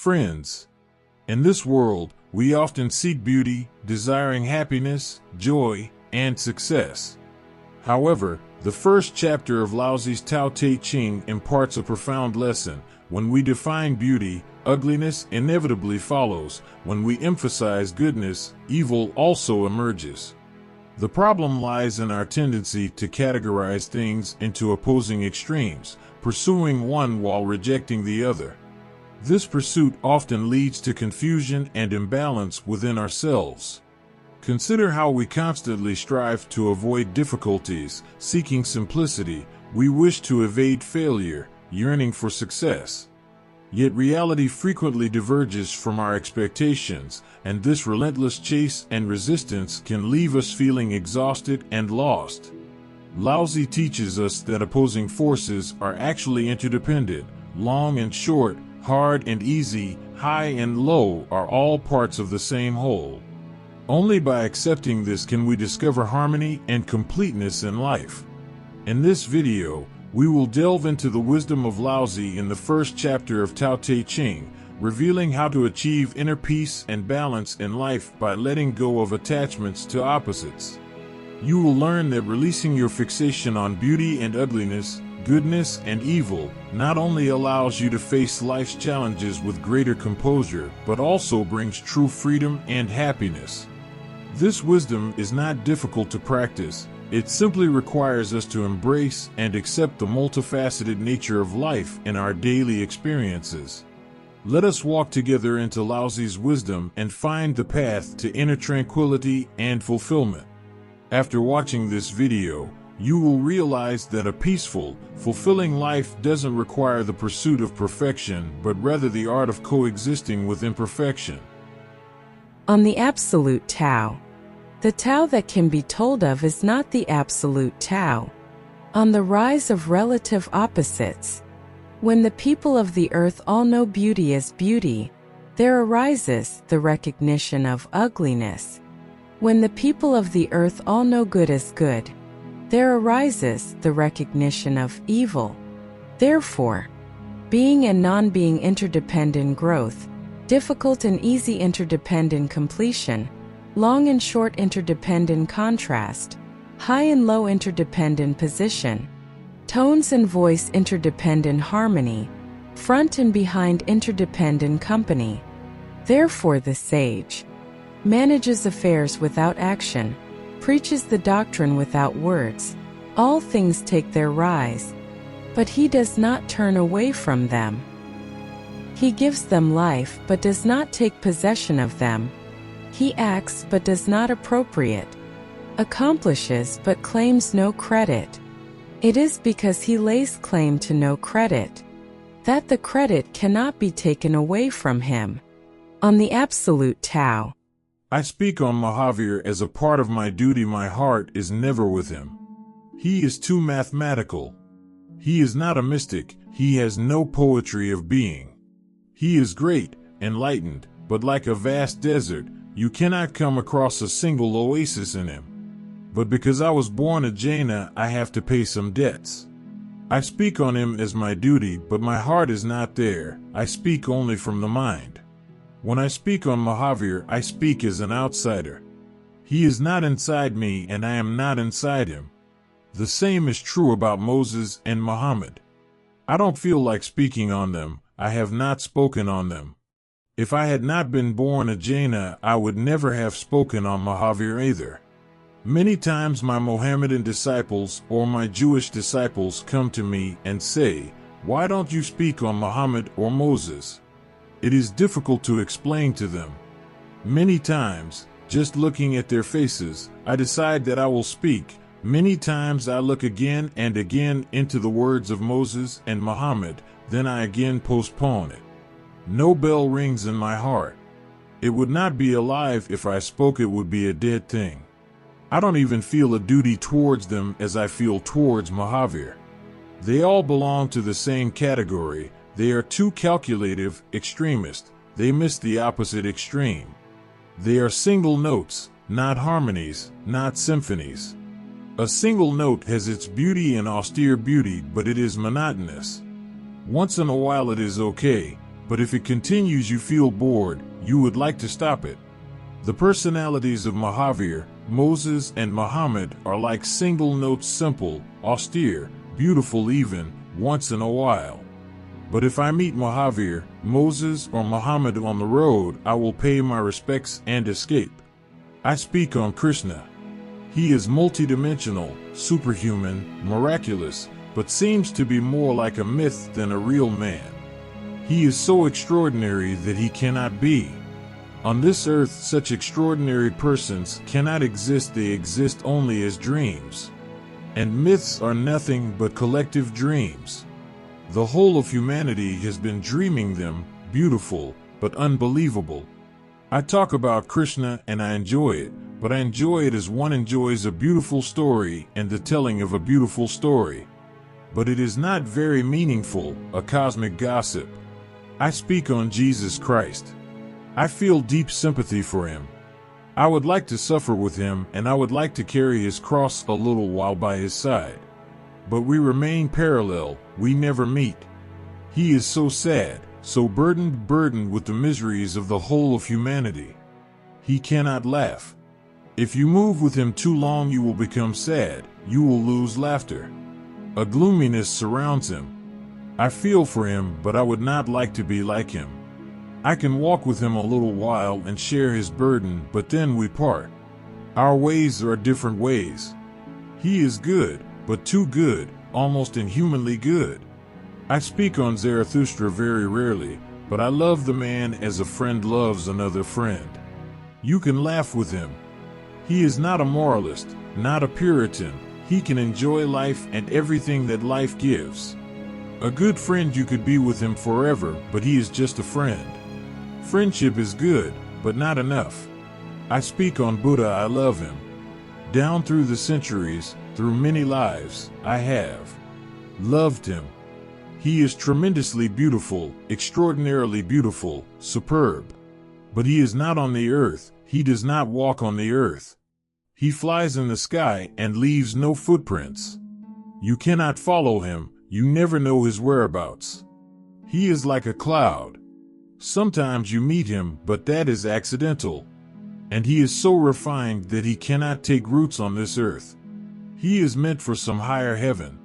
Friends, in this world, we often seek beauty, desiring happiness, joy, and success. However, the first chapter of Laozi's Tao Te Ching imparts a profound lesson. When we define beauty, ugliness inevitably follows. When we emphasize goodness, evil also emerges. The problem lies in our tendency to categorize things into opposing extremes, pursuing one while rejecting the other. This pursuit often leads to confusion and imbalance within ourselves. Consider how we constantly strive to avoid difficulties, seeking simplicity. We wish to evade failure, yearning for success. Yet reality frequently diverges from our expectations, and this relentless chase and resistance can leave us feeling exhausted and lost. Laozi teaches us that opposing forces are actually interdependent. Long and short, hard and easy, high and low are all parts of the same whole. Only by accepting this can we discover harmony and completeness in life. In this video, we will delve into the wisdom of Laozi in the first chapter of Tao Te Ching, revealing how to achieve inner peace and balance in life by letting go of attachments to opposites. You will learn that releasing your fixation on beauty and ugliness, goodness and evil, not only allows you to face life's challenges with greater composure, but also brings true freedom and happiness. This wisdom is not difficult to practice. It simply requires us to embrace and accept the multifaceted nature of life in our daily experiences. Let us walk together into Laozi's wisdom and find the path to inner tranquility and fulfillment. After watching this video, you will realize that a peaceful, fulfilling life doesn't require the pursuit of perfection, but rather the art of coexisting with imperfection. On the absolute Tao. The Tao that can be told of is not the absolute Tao. On the rise of relative opposites. When the people of the earth all know beauty as beauty, there arises the recognition of ugliness. When the people of the earth all know good as good, there arises the recognition of evil. Therefore, being and non-being interdependent growth, difficult and easy interdependent completion, long and short interdependent contrast, high and low interdependent position, tones and voice interdependent harmony, front and behind interdependent company. Therefore the sage manages affairs without action, preaches the doctrine without words. All things take their rise, but he does not turn away from them. He gives them life but does not take possession of them. He acts but does not appropriate, accomplishes but claims no credit. It is because he lays claim to no credit that the credit cannot be taken away from him. On the absolute Tao. I speak on Mahavir as a part of my duty. My heart is never with him. He is too mathematical. He is not a mystic. He has no poetry of being. He is great, enlightened, but like a vast desert, you cannot come across a single oasis in him. But because I was born a Jaina, I have to pay some debts. I speak on him as my duty, but my heart is not there. I speak only from the mind. When I speak on Mahavir, I speak as an outsider. He is not inside me and I am not inside him. The same is true about Moses and Muhammad. I don't feel like speaking on them. I have not spoken on them. If I had not been born a Jaina, I would never have spoken on Mahavir either. Many times my Mohammedan disciples or my Jewish disciples come to me and say, "Why don't you speak on Muhammad or Moses?" It is difficult to explain to them. Many times, just looking at their faces, I decide that I will speak. Many times I look again and again into the words of Moses and Muhammad, then I again postpone it. No bell rings in my heart. It would not be alive if I spoke. It would be a dead thing. I don't even feel a duty towards them as I feel towards Mahavir. They all belong to the same category. They are too calculative, extremist. They miss the opposite extreme. They are single notes, not harmonies, not symphonies. A single note has its beauty and austere beauty, but it is monotonous. Once in a while it is okay, but if it continues you feel bored, you would like to stop it. The personalities of Mahavir, Moses, and Muhammad are like single notes, simple, austere, beautiful even once in a while. But if I meet Mahavir, Moses, or Muhammad on the road, I will pay my respects and escape. I speak on Krishna. He is multidimensional, superhuman, miraculous, but seems to be more like a myth than a real man. He is so extraordinary that he cannot be. On this earth, such extraordinary persons cannot exist. They exist only as dreams. And myths are nothing but collective dreams. The whole of humanity has been dreaming them, beautiful, but unbelievable. I talk about Krishna and I enjoy it, but I enjoy it as one enjoys a beautiful story and the telling of a beautiful story. But it is not very meaningful, a cosmic gossip. I speak on Jesus Christ. I feel deep sympathy for him. I would like to suffer with him, and I would like to carry his cross a little while by his side. But we remain parallel, we never meet. He is so sad, so burdened with the miseries of the whole of humanity. He cannot laugh. If you move with him too long you will become sad, you will lose laughter. A gloominess surrounds him. I feel for him, but I would not like to be like him. I can walk with him a little while and share his burden, but then we part. Our ways are different ways. He is good, but too good, almost inhumanly good. I speak on Zarathustra very rarely, but I love the man as a friend loves another friend. You can laugh with him. He is not a moralist, not a Puritan. He can enjoy life and everything that life gives. A good friend, you could be with him forever, but he is just a friend. Friendship is good, but not enough. I speak on Buddha. I love him. Down through the centuries, through many lives, I have loved him. He is tremendously beautiful, extraordinarily beautiful, superb. But he is not on the earth. He does not walk on the earth. He flies in the sky and leaves no footprints. You cannot follow him. You never know his whereabouts. He is like a cloud. Sometimes you meet him, but that is accidental. And he is so refined that he cannot take roots on this earth. He is meant for some higher heaven.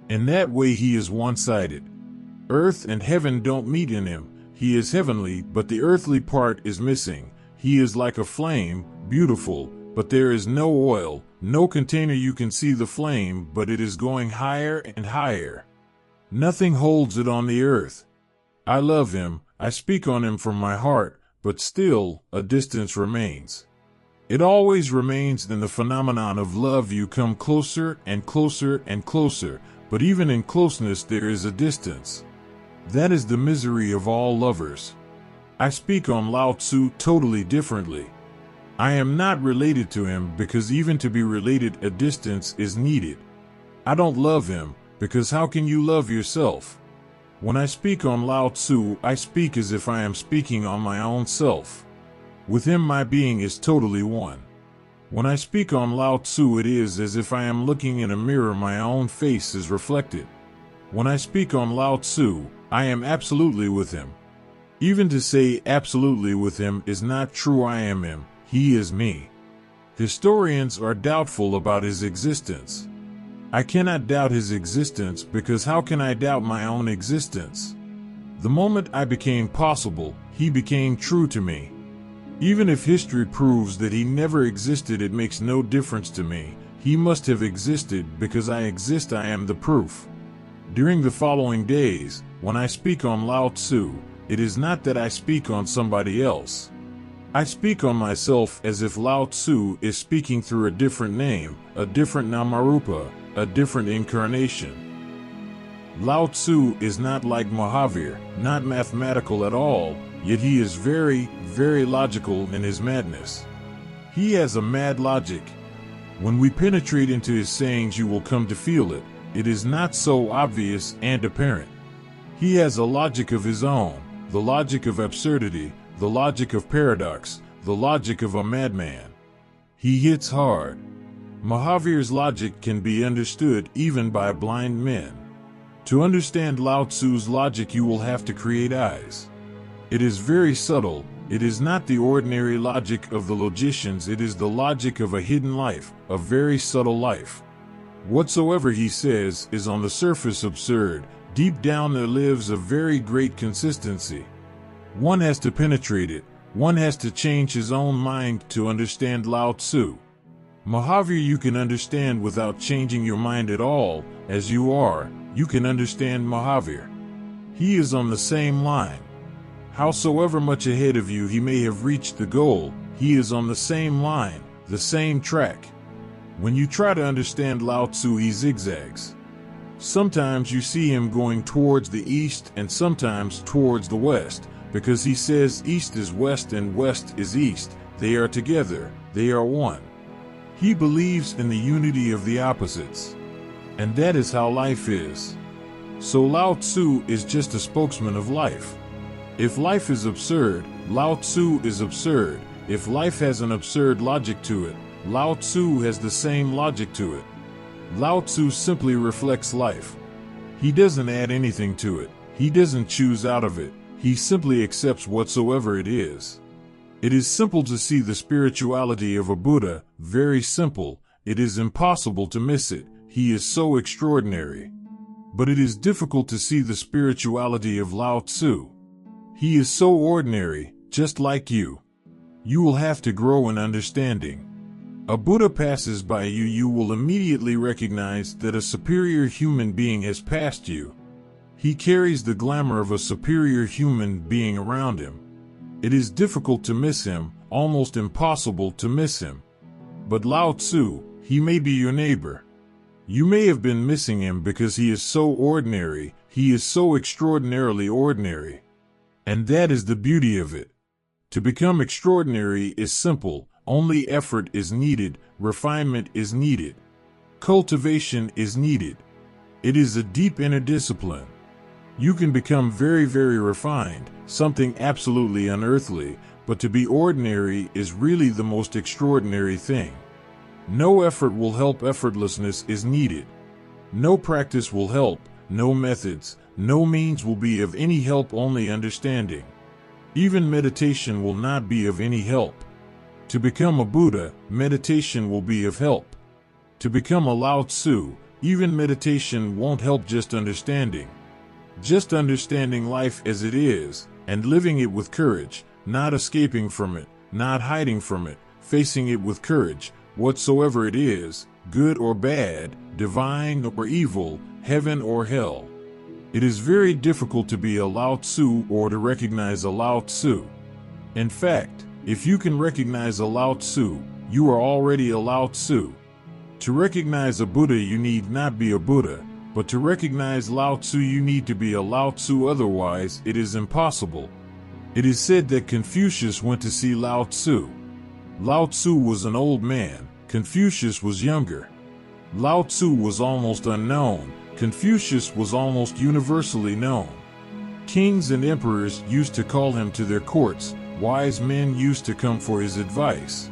In that way he is one-sided. Earth and heaven don't meet in him. He is heavenly, but the earthly part is missing. He is like a flame, beautiful, but there is no oil, no container. You can see the flame, but it is going higher and higher. Nothing holds it on the earth. I love him. I speak on him from my heart, but still, a distance remains. It always remains in the phenomenon of love. You come closer and closer and closer, but even in closeness there is a distance. That is the misery of all lovers. I speak on Lao Tzu totally differently. I am not related to him because even to be related a distance is needed. I don't love him because how can you love yourself? When I speak on Lao Tzu, I speak as if I am speaking on my own self. With him my being is totally one. When I speak on Lao Tzu, it is as if I am looking in a mirror, my own face is reflected. When I speak on Lao Tzu, I am absolutely with him. Even to say absolutely with him is not true. I am him, he is me. Historians are doubtful about his existence. I cannot doubt his existence because how can I doubt my own existence? The moment I became possible, he became true to me. Even if history proves that he never existed, it makes no difference to me. He must have existed because I exist. I am the proof. During the following days, when I speak on Lao Tzu, it is not that I speak on somebody else. I speak on myself as if Lao Tzu is speaking through a different name, a different Namarupa, a different incarnation. Lao Tzu is not like Mahavir, not mathematical at all, yet he is very, very logical in his madness. He has a mad logic. When we penetrate into his sayings you will come to feel it. It is not so obvious and apparent. He has a logic of his own, the logic of absurdity, the logic of paradox, the logic of a madman. He hits hard. Mahavir's logic can be understood even by blind men. To understand Lao Tzu's logic you will have to create eyes. It is very subtle. It is not the ordinary logic of the logicians. It is the logic of a hidden life, a very subtle life. Whatsoever he says is on the surface absurd. Deep down there lives a very great consistency. One has to penetrate it. One has to change his own mind to understand Lao Tzu. Mahavir you can understand without changing your mind at all. As you are, you can understand Mahavir. He is on the same line. Howsoever much ahead of you he may have reached the goal, he is on the same line, the same track. When you try to understand Lao Tzu, he zigzags. Sometimes you see him going towards the east and sometimes towards the west, because he says east is west and west is east. They are together, they are one. He believes in the unity of the opposites. And that is how life is. So Lao Tzu is just a spokesman of life. If life is absurd, Lao Tzu is absurd. If life has an absurd logic to it, Lao Tzu has the same logic to it. Lao Tzu simply reflects life. He doesn't add anything to it. He doesn't choose out of it. He simply accepts whatsoever it is. It is simple to see the spirituality of a Buddha, very simple. It is impossible to miss it. He is so extraordinary. But it is difficult to see the spirituality of Lao Tzu. He is so ordinary, just like you. You will have to grow in understanding. A Buddha passes by you, you will immediately recognize that a superior human being has passed you. He carries the glamour of a superior human being around him. It is difficult to miss him, almost impossible to miss him. But Lao Tzu, he may be your neighbor. You may have been missing him because he is so ordinary, he is so extraordinarily ordinary. And that is the beauty of it. To become extraordinary is simple, only effort is needed, refinement is needed. Cultivation is needed. It is a deep inner discipline. You can become very, very refined, something absolutely unearthly, but to be ordinary is really the most extraordinary thing. No effort will help, effortlessness is needed. No practice will help, no methods, no means will be of any help, only understanding. Even meditation will not be of any help. To become a Buddha, meditation will be of help. To become a Lao Tzu, even meditation won't help, just understanding. Just understanding life as it is, and living it with courage, not escaping from it, not hiding from it, facing it with courage, whatsoever it is, good or bad, divine or evil, heaven or hell. It is very difficult to be a Lao Tzu or to recognize a Lao Tzu. In fact, if you can recognize a Lao Tzu, you are already a Lao Tzu. To recognize a Buddha you need not be a Buddha, but to recognize Lao Tzu you need to be a Lao Tzu, otherwise it is impossible. It is said that Confucius went to see Lao Tzu. Lao Tzu was an old man, Confucius was younger. Lao Tzu was almost unknown, Confucius was almost universally known. Kings and emperors used to call him to their courts, wise men used to come for his advice.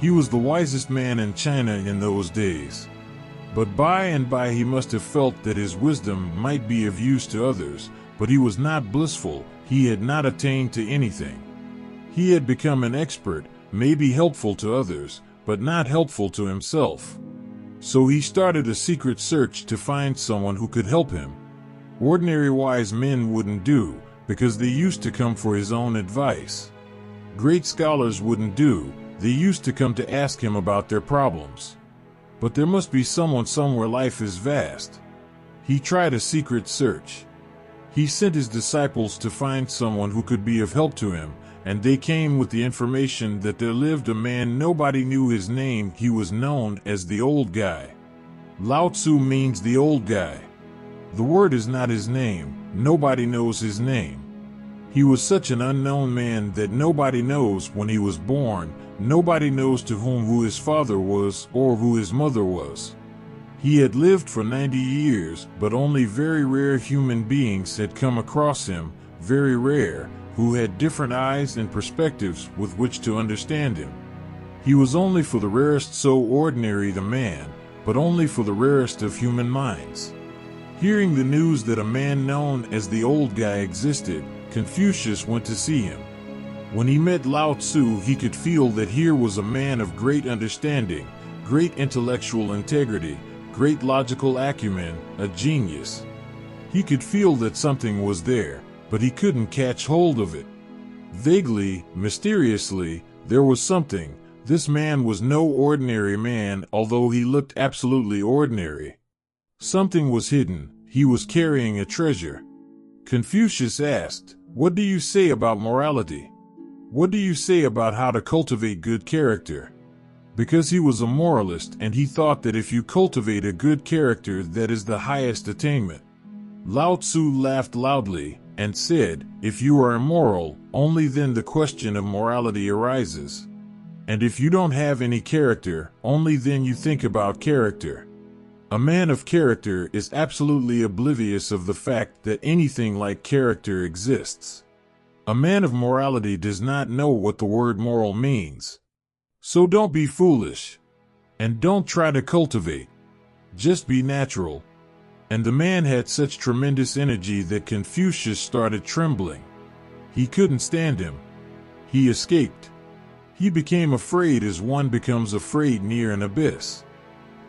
He was the wisest man in China in those days. But by and by he must have felt that his wisdom might be of use to others, but he was not blissful, he had not attained to anything. He had become an expert, maybe helpful to others, but not helpful to himself. So he started a secret search to find someone who could help him. Ordinary wise men wouldn't do, because they used to come for his own advice. Great scholars wouldn't do, they used to come to ask him about their problems. But there must be someone somewhere, life is vast. He tried a secret search. He sent his disciples to find someone who could be of help to him, and they came with the information that there lived a man, nobody knew his name, he was known as the old guy. Lao Tzu means the old guy. The word is not his name, nobody knows his name. He was such an unknown man that nobody knows when he was born, nobody knows to who his father was or who his mother was. He had lived for 90 years, but only very rare human beings had come across him, very rare, who had different eyes and perspectives with which to understand him. He was only for the rarest, so ordinary the man, but only for the rarest of human minds. Hearing the news that a man known as the old guy existed, Confucius went to see him. When he met Lao Tzu, he could feel that here was a man of great understanding, great intellectual integrity, great logical acumen, a genius. He could feel that something was there, but he couldn't catch hold of it. Vaguely, mysteriously, there was something. This man was no ordinary man, although he looked absolutely ordinary. Something was hidden. He was carrying a treasure. Confucius asked, "What do you say about morality? What do you say about how to cultivate good character?" Because he was a moralist and he thought that if you cultivate a good character, that is the highest attainment. Lao Tzu laughed loudly and said, "If you are immoral, only then the question of morality arises. And if you don't have any character, only then you think about character. A man of character is absolutely oblivious of the fact that anything like character exists. A man of morality does not know what the word moral means. So don't be foolish. And don't try to cultivate. Just be natural." And the man had such tremendous energy that Confucius started trembling. He couldn't stand him. He escaped. He became afraid as one becomes afraid near an abyss.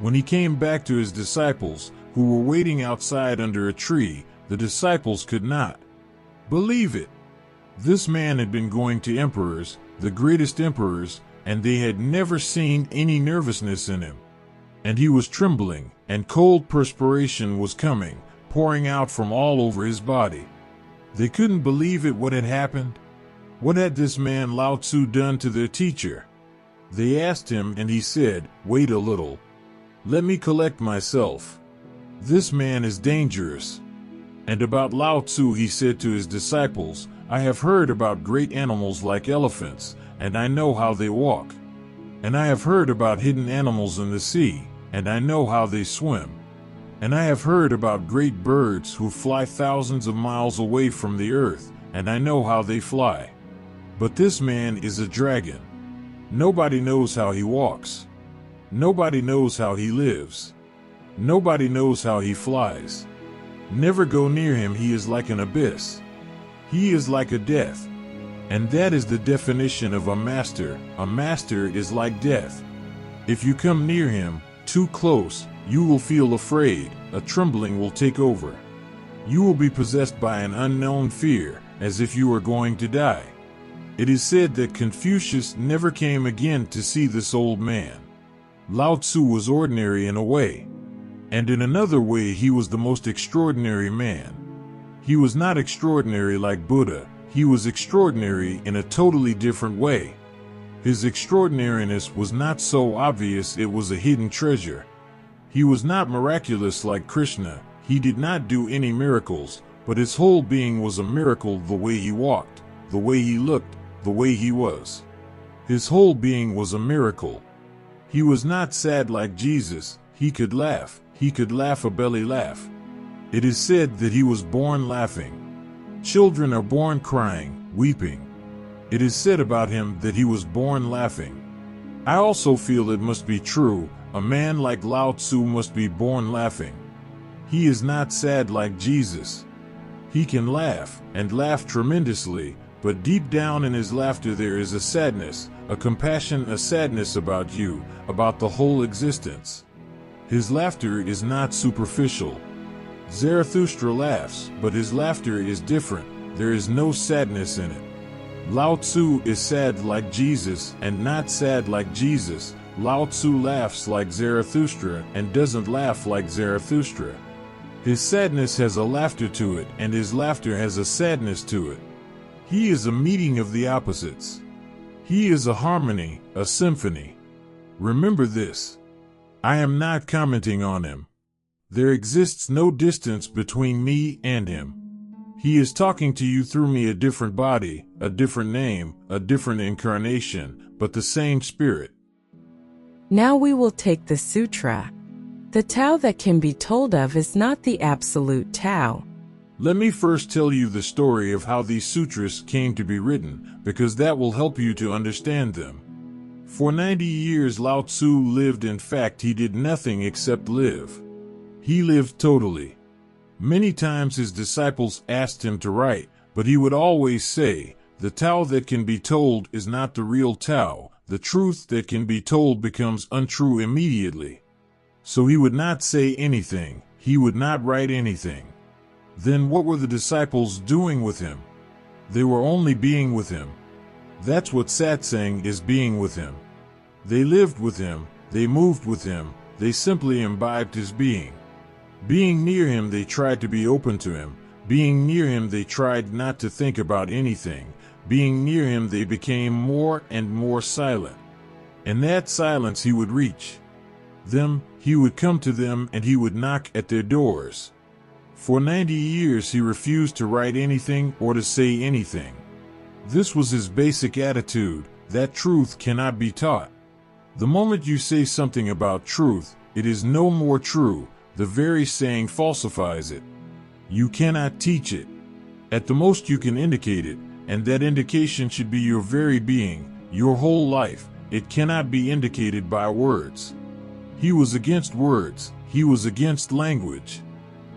When he came back to his disciples, who were waiting outside under a tree, the disciples could not believe it. This man had been going to emperors, the greatest emperors, and they had never seen any nervousness in him. And he was trembling, and cold perspiration was coming, pouring out from all over his body. They couldn't believe it. What had happened? What had this man Lao Tzu done to their teacher? They asked him, and he said, "Wait a little. Let me collect myself. This man is dangerous." And about Lao Tzu he said to his disciples, "I have heard about great animals like elephants, and I know how they walk. And I have heard about hidden animals in the sea, and I know how they swim. And I have heard about great birds who fly thousands of miles away from the earth, and I know how they fly. But this man is a dragon. Nobody knows how he walks. Nobody knows how he lives. Nobody knows how he flies. Never go near him. He is like an abyss. He is like a death. And that is the definition of a master. A master is like death. If you come near him, too close, you will feel afraid. A trembling will take over. You will be possessed by an unknown fear, as if you were going to die." It is said that Confucius never came again to see this old man. Lao Tzu was ordinary in a way. And in another way he was the most extraordinary man. He was not extraordinary like Buddha. He was extraordinary in a totally different way. His extraordinariness was not so obvious, it was a hidden treasure. He was not miraculous like Krishna. He did not do any miracles, but his whole being was a miracle. The way he walked, the way he looked, the way he was. His whole being was a miracle. He was not sad like Jesus. He could laugh. He could laugh a belly laugh. It is said that he was born laughing. Children are born crying, weeping. It is said about him that he was born laughing. I also feel it must be true. A man like Lao Tzu must be born laughing. He is not sad like Jesus. He can laugh, and laugh tremendously, but deep down in his laughter there is a sadness, a compassion, a sadness about you, about the whole existence. His laughter is not superficial. Zarathustra laughs, but his laughter is different. There is no sadness in it. Lao Tzu is sad like Jesus and not sad like Jesus. Lao Tzu laughs like Zarathustra and doesn't laugh like Zarathustra. His sadness has a laughter to it, and his laughter has a sadness to it. He is a meeting of the opposites. He is a harmony, a symphony. Remember this. I am not commenting on him. There exists no distance between me and him. He is talking to you through me, a different body, a different name, a different incarnation, but the same spirit. Now we will take the sutra. The Tao that can be told of is not the absolute Tao. Let me first tell you the story of how these sutras came to be written, because that will help you to understand them. For 90 years Lao Tzu lived. In fact, he did nothing except live. He lived totally. Many times his disciples asked him to write, But he would always say, the Tao that can be told is not the real Tao. The truth that can be told becomes untrue immediately. So he would not say anything. He would not write anything. Then what were the disciples doing with him? They were only being with him. That's what satsang is, being with him. They lived with him. They moved with him. They simply imbibed his being. Being near him, they tried to be open to him. Being near him, they tried not to think about anything. Being near him, they became more and more silent. In that silence he would reach them, he would come to them, and he would knock at their doors. For 90 years he refused to write anything or to say anything. This was his basic attitude, that truth cannot be taught. The moment you say something about truth, it is no more true. The very saying falsifies it. You cannot teach it. At the most you can indicate it, and that indication should be your very being, your whole life. It cannot be indicated by words. He was against words. He was against language.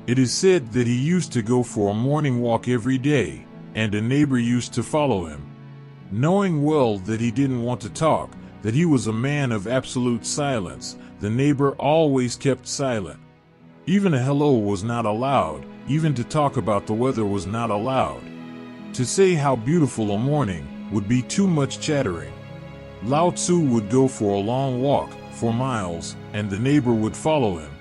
It is said that he used to go for a morning walk every day, and a neighbor used to follow him. Knowing well that he didn't want to talk, that he was a man of absolute silence, the neighbor always kept silent. Even a hello was not allowed. Even to talk about the weather was not allowed. To say how beautiful a morning would be too much chattering. Lao Tzu would go for a long walk, for miles, and the neighbor would follow him.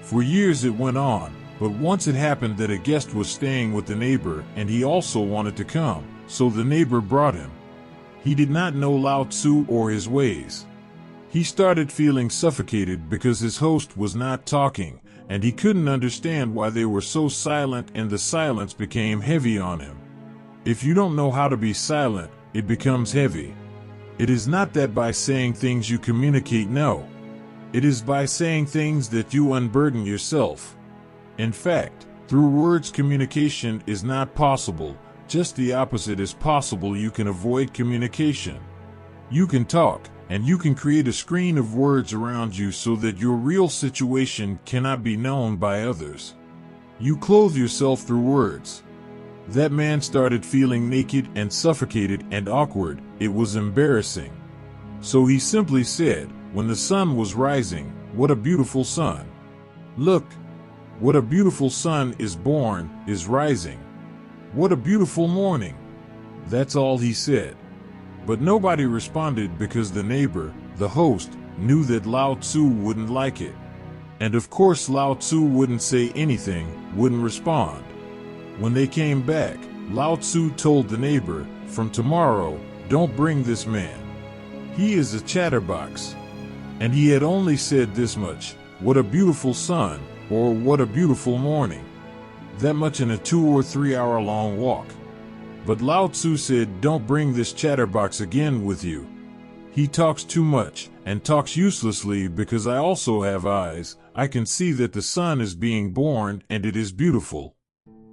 For years it went on, but once it happened that a guest was staying with the neighbor and he also wanted to come, so the neighbor brought him. He did not know Lao Tzu or his ways. He started feeling suffocated because his host was not talking, and he couldn't understand why they were so silent, and the silence became heavy on him. If you don't know how to be silent, it becomes heavy. It is not that by saying things you communicate, no. It is by saying things that you unburden yourself. In fact, through words communication is not possible. Just the opposite is possible. You can avoid communication. You can talk, and you can create a screen of words around you so that your real situation cannot be known by others. You clothe yourself through words. That man started feeling naked and suffocated and awkward. It was embarrassing. So he simply said, when the sun was rising, "What a beautiful sun. Look, what a beautiful sun is born, is rising. What a beautiful morning." That's all he said. But nobody responded because the neighbor, the host, knew that Lao Tzu wouldn't like it. And of course Lao Tzu wouldn't say anything, wouldn't respond. When they came back, Lao Tzu told the neighbor, "From tomorrow, don't bring this man. He is a chatterbox." And he had only said this much, "What a beautiful sun," or "What a beautiful morning." That much in a 2 or 3 hour long walk. But Lao Tzu said, "Don't bring this chatterbox again with you. He talks too much, and talks uselessly, because I also have eyes. I can see that the sun is being born, and it is beautiful.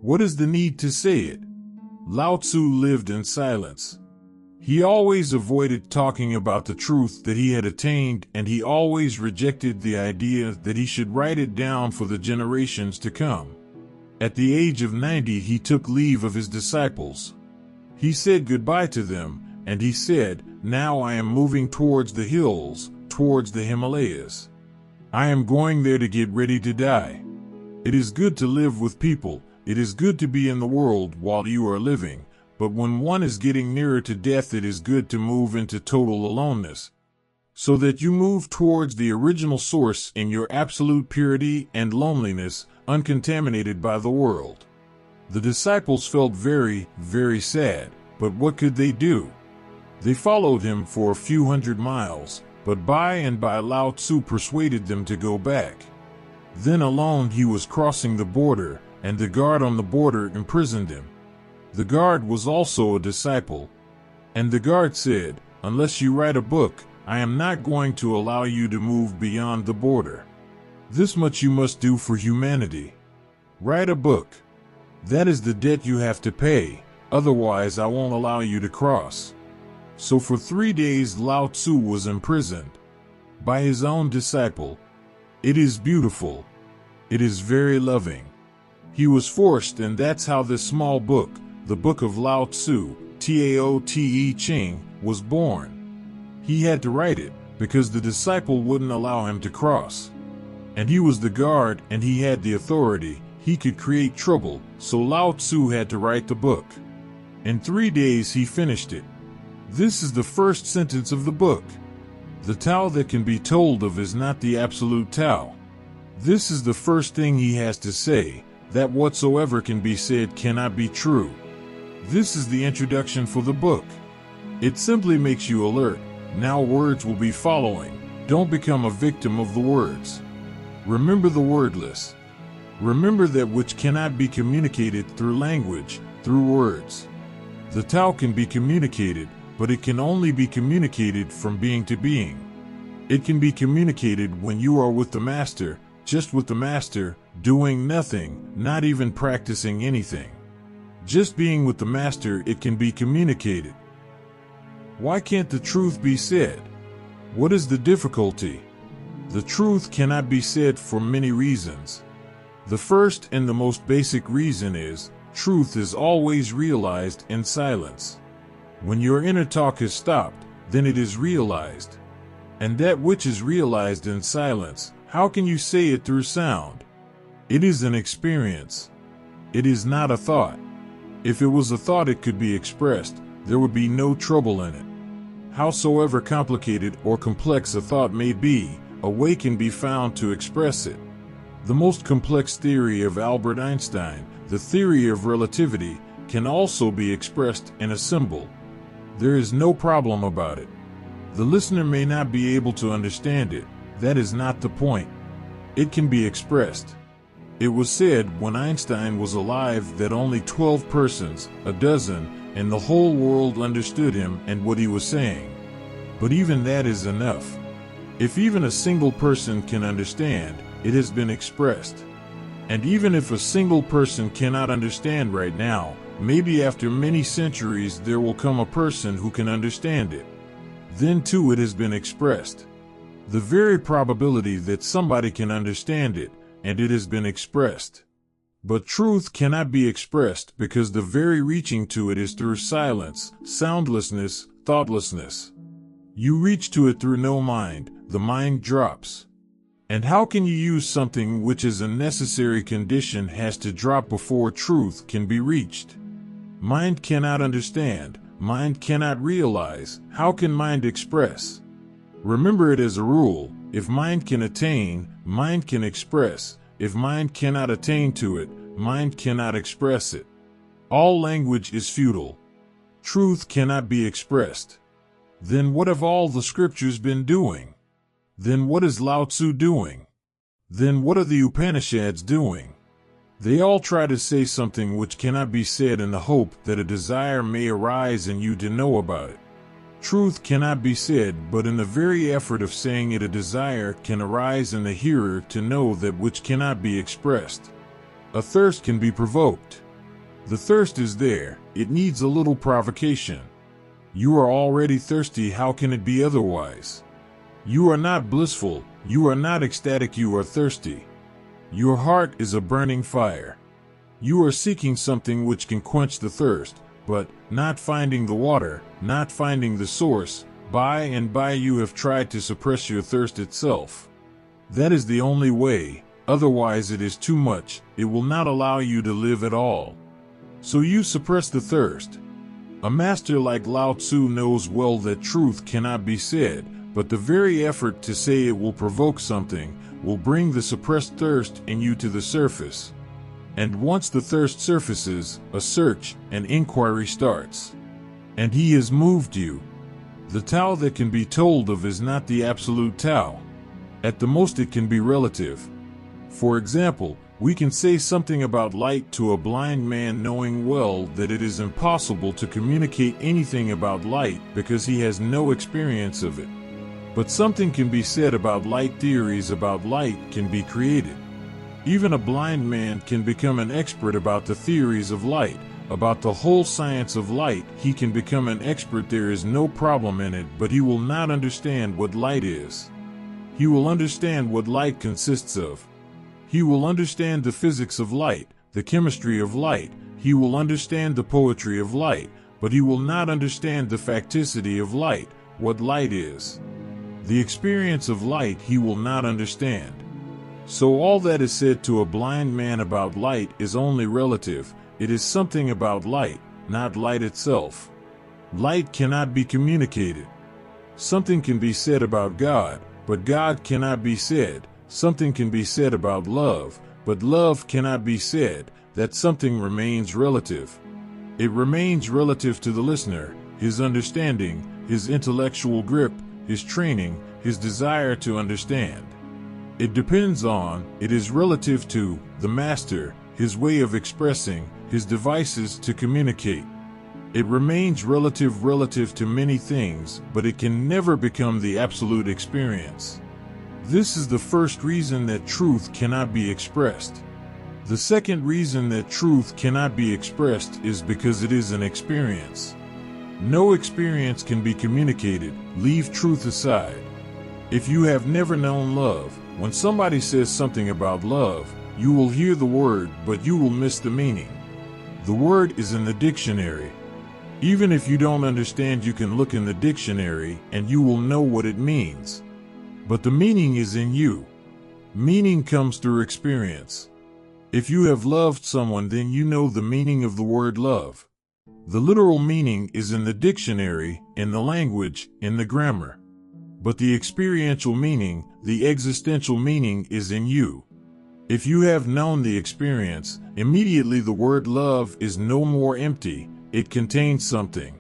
What is the need to say it?" Lao Tzu lived in silence. He always avoided talking about the truth that he had attained, and he always rejected the idea that he should write it down for the generations to come. At the age of 90, he took leave of his disciples. He said goodbye to them, and he said, "Now I am moving towards the hills, towards the Himalayas. I am going there to get ready to die. It is good to live with people. It is good to be in the world while you are living, but when one is getting nearer to death, it is good to move into total aloneness, so that you move towards the original source in your absolute purity and loneliness, uncontaminated by the world." The disciples felt very, very sad, but what could they do? They followed him for a few hundred miles, but by and by Lao Tzu persuaded them to go back. Then alone he was crossing the border, and the guard on the border imprisoned him. The guard was also a disciple. And the guard said, "Unless you write a book, I am not going to allow you to move beyond the border. This much you must do for humanity. Write a book. That is the debt you have to pay, otherwise I won't allow you to cross." So for 3 days Lao Tzu was imprisoned by his own disciple. It is beautiful. It is very loving. He was forced, and that's how this small book, the book of Lao Tzu, Tao Te Ching, was born. He had to write it, because the disciple wouldn't allow him to cross. And he was the guard, and he had the authority. He could create trouble, so Lao Tzu had to write the book. In 3 days he finished it. This is the first sentence of the book. The Tao that can be told of is not the absolute Tao. This is the first thing he has to say, that whatsoever can be said cannot be true. This is the introduction for the book. It simply makes you alert. Now words will be following. Don't become a victim of the words. Remember the wordless. Remember that which cannot be communicated through language, through words. The Tao can be communicated, but it can only be communicated from being to being. It can be communicated when you are with the Master, just with the Master, doing nothing, not even practicing anything. Just being with the Master, it can be communicated. Why can't the truth be said? What is the difficulty? The truth cannot be said for many reasons. The first and the most basic reason is, truth is always realized in silence. When your inner talk is stopped, then it is realized. And that which is realized in silence, how can you say it through sound? It is an experience. It is not a thought. If it was a thought, it could be expressed. There would be no trouble in it. Howsoever complicated or complex a thought may be, a way can be found to express it. The most complex theory of Albert Einstein, the theory of relativity, can also be expressed in a symbol. There is no problem about it. The listener may not be able to understand it. That is not the point. It can be expressed. It was said when Einstein was alive that only 12 persons, a dozen, in the whole world understood him and what he was saying. But even that is enough. If even a single person can understand, it has been expressed. And even if a single person cannot understand right now, maybe after many centuries there will come a person who can understand it. Then too it has been expressed. The very probability that somebody can understand it, and it has been expressed. But truth cannot be expressed because the very reaching to it is through silence, soundlessness, thoughtlessness. You reach to it through no mind, the mind drops. And how can you use something which is a necessary condition has to drop before truth can be reached? Mind cannot understand, mind cannot realize, how can mind express? Remember it as a rule, if mind can attain, mind can express. If mind cannot attain to it, mind cannot express it. All language is futile. Truth cannot be expressed. Then what have all the scriptures been doing? Then what is Lao Tzu doing? Then what are the Upanishads doing? They all try to say something which cannot be said in the hope that a desire may arise in you to know about it. Truth cannot be said, but in the very effort of saying it, a desire can arise in the hearer to know that which cannot be expressed. A thirst can be provoked. The thirst is there, it needs a little provocation. You are already thirsty, how can it be otherwise? You are not blissful, you are not ecstatic, you are thirsty. Your heart is a burning fire. You are seeking something which can quench the thirst, but, not finding the water, not finding the source, by and by you have tried to suppress your thirst itself. That is the only way, otherwise it is too much, it will not allow you to live at all. So you suppress the thirst. A master like Lao Tzu knows well that truth cannot be said, but the very effort to say it will provoke something, will bring the suppressed thirst in you to the surface. And once the thirst surfaces, a search, an inquiry starts. And he has moved you. The Tao that can be told of is not the absolute Tao. At the most it can be relative. For example, we can say something about light to a blind man knowing well that it is impossible to communicate anything about light because he has no experience of it. But something can be said about light, theories about light can be created. Even a blind man can become an expert about the theories of light, about the whole science of light. He can become an expert, there is no problem in it, but he will not understand what light is. He will understand what light consists of. He will understand the physics of light, the chemistry of light. he will understand the poetry of light, but he will not understand the facticity of light, what light is. The experience of light he will not understand. So all that is said to a blind man about light is only relative. It is something about light, not light itself. Light cannot be communicated. Something can be said about God, but God cannot be said. Something can be said about love, but love cannot be said. That something remains relative. It remains relative to the listener, his understanding, his intellectual grip, his training, his desire to understand. It depends on, it is relative to, the master, his way of expressing, his devices to communicate. It remains relative to many things, but it can never become the absolute experience. This is the first reason that truth cannot be expressed. The second reason that truth cannot be expressed is because it is an experience. No experience can be communicated, leave truth aside. If you have never known love, when somebody says something about love, you will hear the word, but you will miss the meaning. The word is in the dictionary. Even if you don't understand, you can look in the dictionary and you will know what it means. But the meaning is in you. Meaning comes through experience. If you have loved someone, then you know the meaning of the word love. The literal meaning is in the dictionary, in the language, in the grammar. But the experiential meaning, the existential meaning is in you. If you have known the experience, immediately the word love is no more empty, it contains something.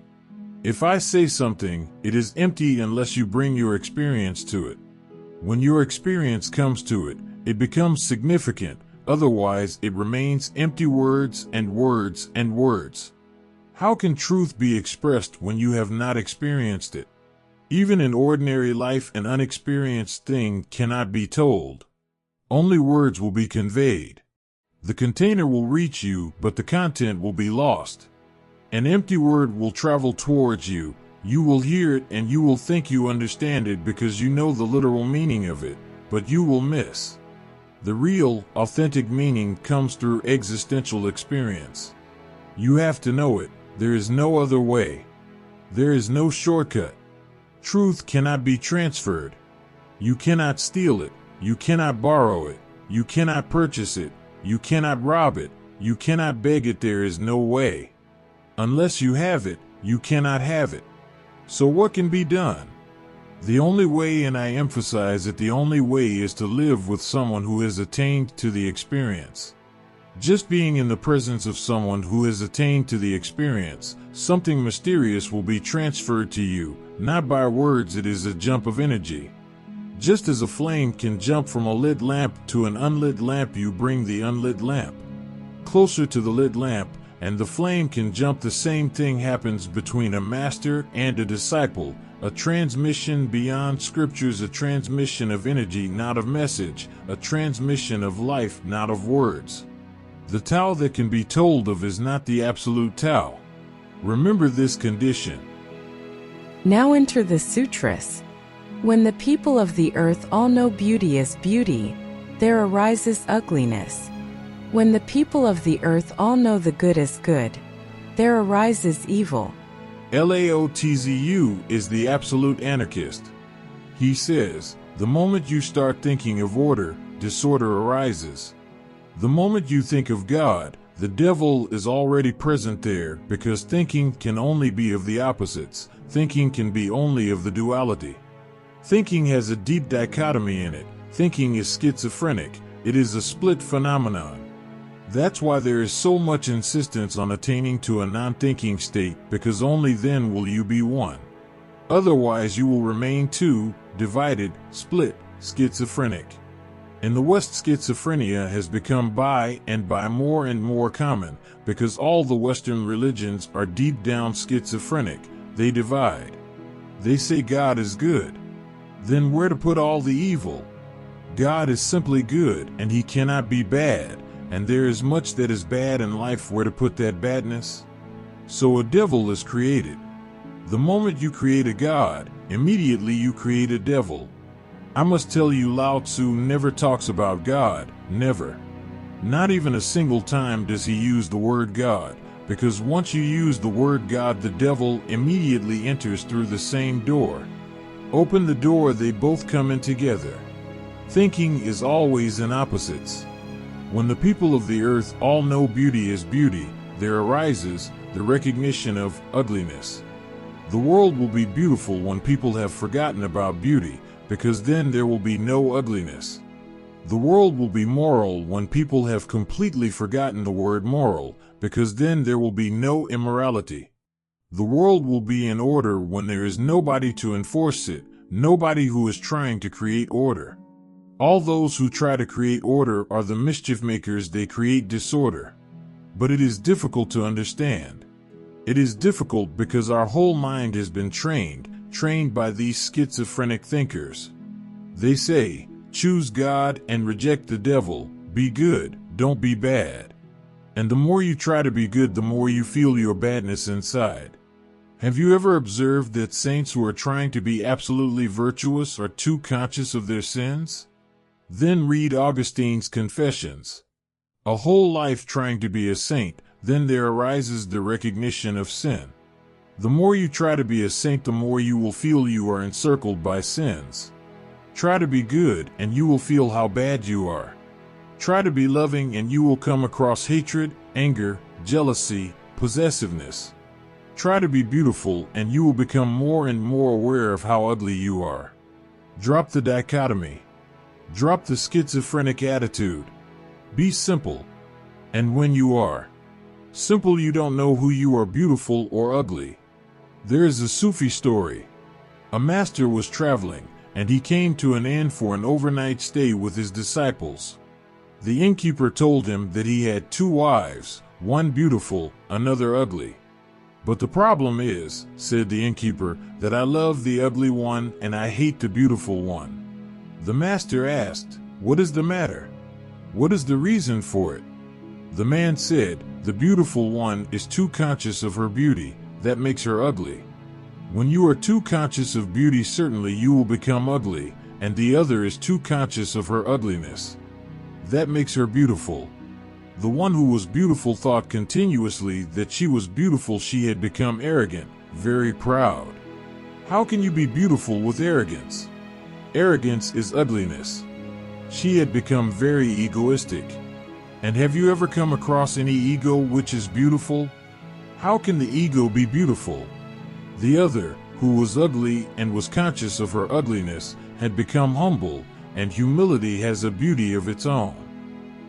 If I say something, it is empty unless you bring your experience to it. When your experience comes to it, it becomes significant, otherwise it remains empty words and words and words. How can truth be expressed when you have not experienced it? Even in ordinary life, an unexperienced thing cannot be told. Only words will be conveyed. The container will reach you, but the content will be lost. An empty word will travel towards you. You will hear it and you will think you understand it because you know the literal meaning of it, but you will miss. The real, authentic meaning comes through existential experience. You have to know it. There is no other way. There is no shortcut. Truth cannot be transferred. You cannot steal it. You cannot borrow it. You cannot purchase it. You cannot rob it. You cannot beg it. There is no way. Unless you have it, you cannot have it. So what can be done? The only way, and I emphasize that the only way, is to live with someone who has attained to the experience. Just being in the presence of someone who has attained to the experience, something mysterious will be transferred to you, not by words. It is a jump of energy. Just as a flame can jump from a lit lamp to an unlit lamp, you bring the unlit lamp closer to the lit lamp, and the flame can jump. The same thing happens between a master and a disciple, a transmission beyond scriptures, a transmission of energy, not of message, a transmission of life, not of words. The Tao that can be told of is not the absolute Tao. Remember this condition. Now enter the sutras. When the people of the earth all know beauty is beauty, there arises ugliness. When the people of the earth all know the good is good, there arises evil. Laozi is the absolute anarchist. He says, the moment you start thinking of order, disorder arises. The moment you think of God, the devil is already present there, because thinking can only be of the opposites. Thinking can be only of the duality. Thinking has a deep dichotomy in it. Thinking is schizophrenic. It is a split phenomenon. That's why there is so much insistence on attaining to a non-thinking state, because only then will you be one. Otherwise you will remain two, divided, split, schizophrenic. In the West, schizophrenia has become by and by more and more common, because all the Western religions are deep down schizophrenic. They divide. They say God is good. Then where to put all the evil? God is simply good, and he cannot be bad, and there is much that is bad in life. Where to put that badness? So a devil is created. The moment you create a God, immediately you create a devil. I must tell you, Lao Tzu never talks about God, never. Not even a single time does he use the word God, because once you use the word God, the devil immediately enters through the same door. Open the door, they both come in together. Thinking is always in opposites. When the people of the earth all know beauty is beauty, there arises the recognition of ugliness. The world will be beautiful when people have forgotten about beauty, because then there will be no ugliness. The world will be moral when people have completely forgotten the word moral, because then there will be no immorality. The world will be in order when there is nobody to enforce it, nobody who is trying to create order. All those who try to create order are the mischief makers, they create disorder. But it is difficult to understand. It is difficult because our whole mind has been trained by these schizophrenic thinkers. They say, choose God and reject the devil, be good, don't be bad. And the more you try to be good, the more you feel your badness inside. Have you ever observed that saints who are trying to be absolutely virtuous are too conscious of their sins? Then read Augustine's Confessions. A whole life trying to be a saint, then there arises the recognition of sin. The more you try to be a saint, the more you will feel you are encircled by sins. Try to be good, and you will feel how bad you are. Try to be loving, and you will come across hatred, anger, jealousy, possessiveness. Try to be beautiful, and you will become more and more aware of how ugly you are. Drop the dichotomy. Drop the schizophrenic attitude. Be simple. And when you are simple, you don't know who you are, beautiful or ugly. There is a Sufi story. A master was traveling, and he came to an inn for an overnight stay with his disciples. The innkeeper told him that he had 2 wives, one beautiful, another ugly. But the problem is, said the innkeeper, that I love the ugly one and I hate the beautiful one. The master asked, what is the matter? What is the reason for it? The man said, the beautiful one is too conscious of her beauty, that makes her ugly. When you are too conscious of beauty, certainly you will become ugly, and the other is too conscious of her ugliness. That makes her beautiful. The one who was beautiful thought continuously that she was beautiful. She had become arrogant, very proud. How can you be beautiful with arrogance? Arrogance is ugliness. She had become very egoistic. And have you ever come across any ego which is beautiful? How can the ego be beautiful? The other, who was ugly and was conscious of her ugliness, had become humble, and humility has a beauty of its own.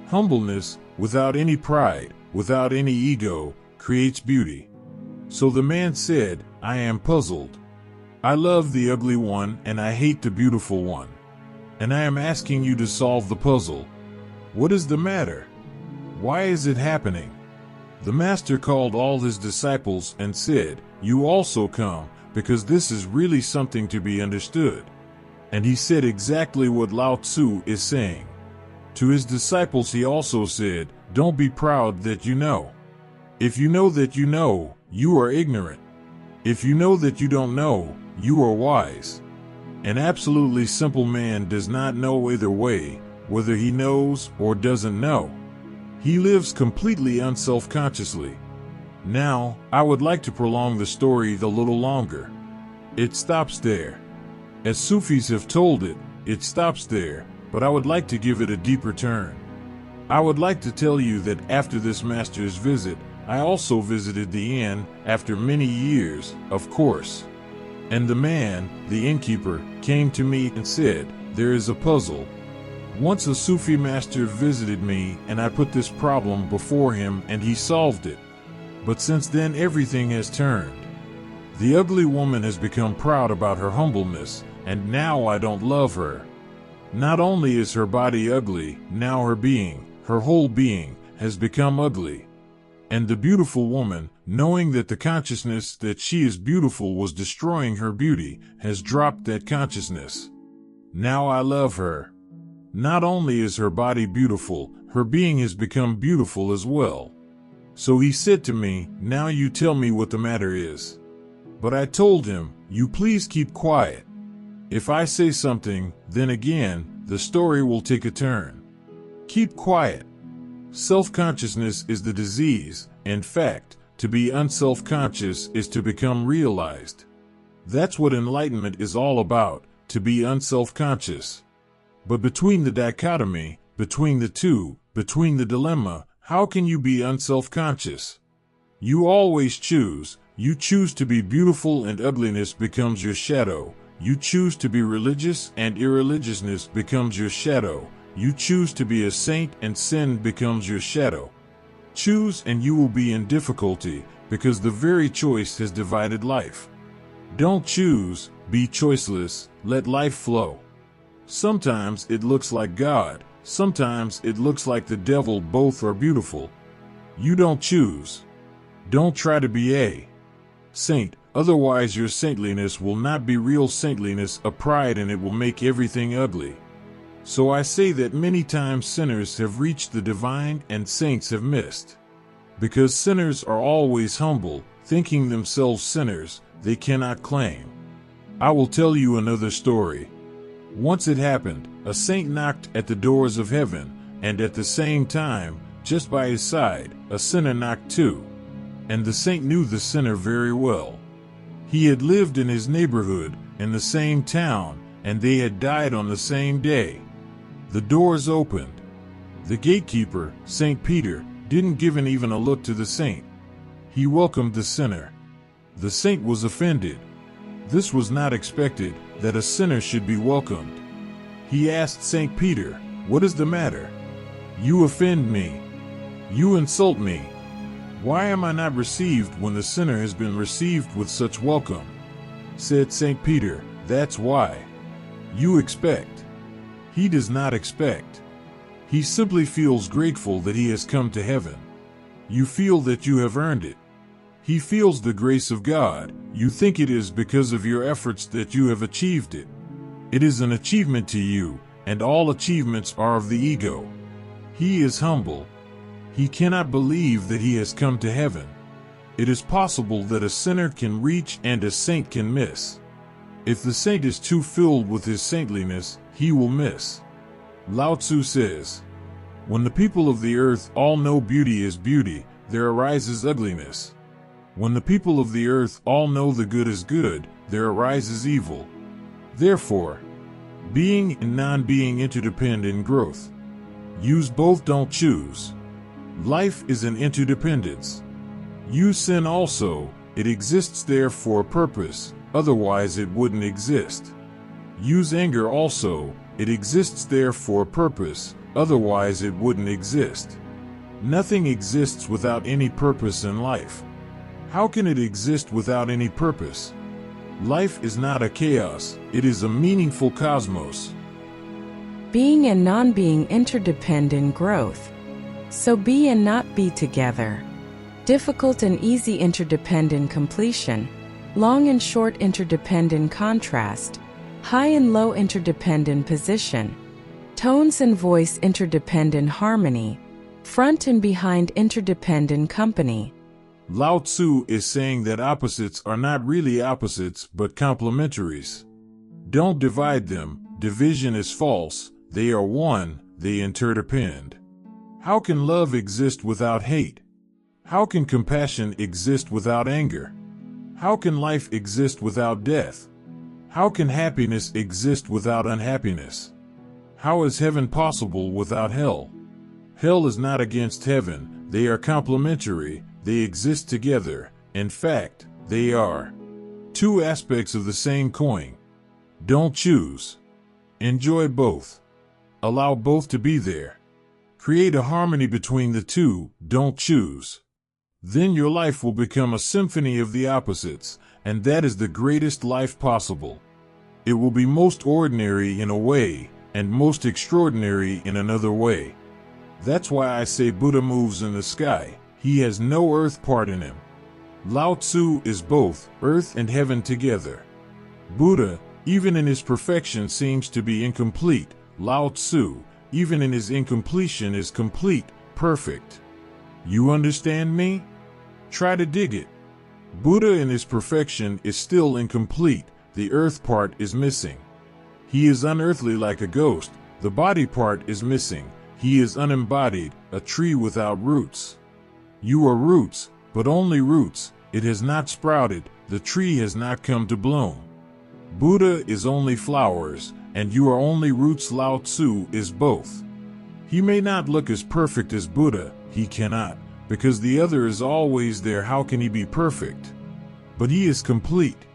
Humbleness, without any pride, without any ego, creates beauty. So the man said, I am puzzled. I love the ugly one and I hate the beautiful one. And I am asking you to solve the puzzle. What is the matter? Why is it happening? The master called all his disciples and said, you also come, because this is really something to be understood. And he said exactly what Lao Tzu is saying. To his disciples he also said, don't be proud that you know. If you know that you know, you are ignorant. If you know that you don't know, you are wise. An absolutely simple man does not know either way, whether he knows or doesn't know. He lives completely unself-consciously. Now, I would like to prolong the story a little longer. It stops there. As Sufis have told it, it stops there, but I would like to give it a deeper turn. I would like to tell you that after this master's visit, I also visited the inn, after many years, of course. And the man, the innkeeper, came to me and said, there is a puzzle. Once a Sufi master visited me and I put this problem before him and he solved it. But since then everything has turned. The ugly woman has become proud about her humbleness, and now I don't love her. Not only is her body ugly, now her being, her whole being, has become ugly. And the beautiful woman, knowing that the consciousness that she is beautiful was destroying her beauty, has dropped that consciousness. Now I love her. Not only is her body beautiful, her being has become beautiful as well. So he said to me, now you tell me what the matter is. But I told him, you please keep quiet. If I say something, then again, the story will take a turn. Keep quiet. Self-consciousness is the disease. In fact, to be unself-conscious is to become realized. That's what enlightenment is all about, to be unself-conscious. But between the dichotomy, between the two, between the dilemma, how can you be unself-conscious? You always choose. You choose to be beautiful and ugliness becomes your shadow. You choose to be religious and irreligiousness becomes your shadow. You choose to be a saint and sin becomes your shadow. Choose and you will be in difficulty because the very choice has divided life. Don't choose, be choiceless, let life flow. Sometimes it looks like God, sometimes it looks like the devil, both are beautiful. You don't choose. Don't try to be a saint, otherwise your saintliness will not be real saintliness, a pride, and it will make everything ugly. So I say that many times sinners have reached the divine and saints have missed. Because sinners are always humble, thinking themselves sinners, they cannot claim. I will tell you another story. Once it happened, a saint knocked at the doors of heaven, and at the same time, just by his side, a sinner knocked too. And the saint knew the sinner very well. He had lived in his neighborhood, in the same town, and they had died on the same day. The doors opened. The gatekeeper, St. Peter, didn't give even a look to the saint. He welcomed the sinner. The saint was offended. This was not expected, that a sinner should be welcomed. He asked St. Peter, "What is the matter? You offend me. You insult me. Why am I not received when the sinner has been received with such welcome?" Said St. Peter, "That's why. You expect." He does not expect. He simply feels grateful that he has come to heaven. You feel that you have earned it. He feels the grace of God. You think it is because of your efforts that you have achieved it. It is an achievement to you, and all achievements are of the ego. He is humble. He cannot believe that he has come to heaven. It is possible that a sinner can reach and a saint can miss. If the saint is too filled with his saintliness, he will miss. Lao Tzu says, "When the people of the earth all know beauty is beauty, there arises ugliness. When the people of the earth all know the good is good, there arises evil." Therefore, being and non-being interdepend in growth. Use both, don't choose. Life is an interdependence. You sin also, it exists there for a purpose, otherwise it wouldn't exist. Use anger also, it exists there for a purpose, otherwise it wouldn't exist. Nothing exists without any purpose in life. How can it exist without any purpose? Life is not a chaos, it is a meaningful cosmos. Being and non-being interdepend in growth. So be and not be together. Difficult and easy interdepend in completion. Long and short interdepend in contrast. High and low interdepend in position. Tones and voice interdepend in harmony. Front and behind interdepend in company. Lao Tzu is saying that opposites are not really opposites but complementaries. Don't divide them, division is false, they are one, they interdepend. How can love exist without hate? How can compassion exist without anger? How can life exist without death? How can happiness exist without unhappiness? How is heaven possible without hell? Hell is not against heaven, they are complementary, they exist together, in fact, they are two aspects of the same coin. Don't choose. Enjoy both. Allow both to be there. Create a harmony between the two, don't choose. Then your life will become a symphony of the opposites, and that is the greatest life possible. It will be most ordinary in a way, and most extraordinary in another way. That's why I say Buddha moves in the sky. He has no earth part in him. Lao Tzu is both earth and heaven together. Buddha, even in his perfection, seems to be incomplete. Lao Tzu, even in his incompletion, is complete, perfect. You understand me? Try to dig it. Buddha in his perfection is still incomplete, the earth part is missing. He is unearthly like a ghost, the body part is missing, He is unembodied, a tree without roots. You are roots, but only roots. It has not sprouted, the tree has not come to bloom. Buddha is only flowers, and you are only roots. Lao Tzu is both. He may not look as perfect as Buddha, he cannot, because the other is always there. How can he be perfect? But he is complete.